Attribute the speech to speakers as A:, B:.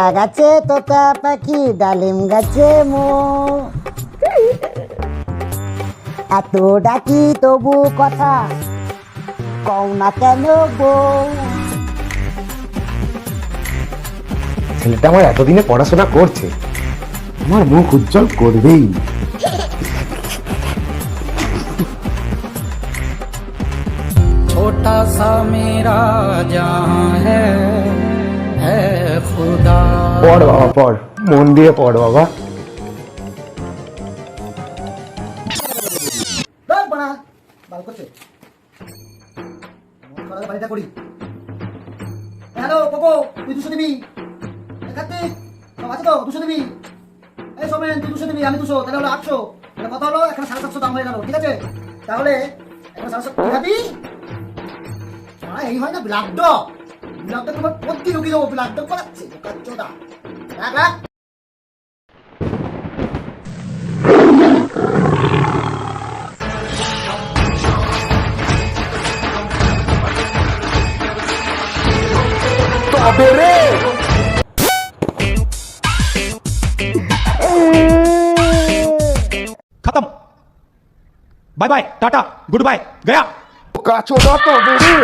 A: আগাছে তোতা পাখি ডালিম গাছে মো, এত ডাকি তবু কথা কও না কেন গো।
B: ছেলেটা আমার এতদিনে পড়াশোনা করছে, আমার মুখ উজ্জ্বল করবেই।
C: छोटा सा मेरा जहां है खुदा।
B: পড় বাবা পড়, মন দিয়ে পড় বাবা।
A: বাড়িটা করি। হ্যালো কোকো, তুই 200 দিবি। কার্তিক সব আছে তো? 200 দিবি। এই সোমেন তুই 200 দিবি, আমি 200, তাহলে হলো 800। তাহলে কথা হলো এখানে 750 দাম হয়ে গেল, ঠিক আছে? তাহলে এখানে 750 কি খাবি? এই হয় না ব্লাড ডগ, ব্লাড ডগ তোমার প্রতি রুগী দেবো, ব্লাড ডগ করাচ্ছে চোদা। রাখ রাখ।
B: তবে রে
D: खत्म। Bye bye tata goodbye गया।
B: কাছো না তবে রে।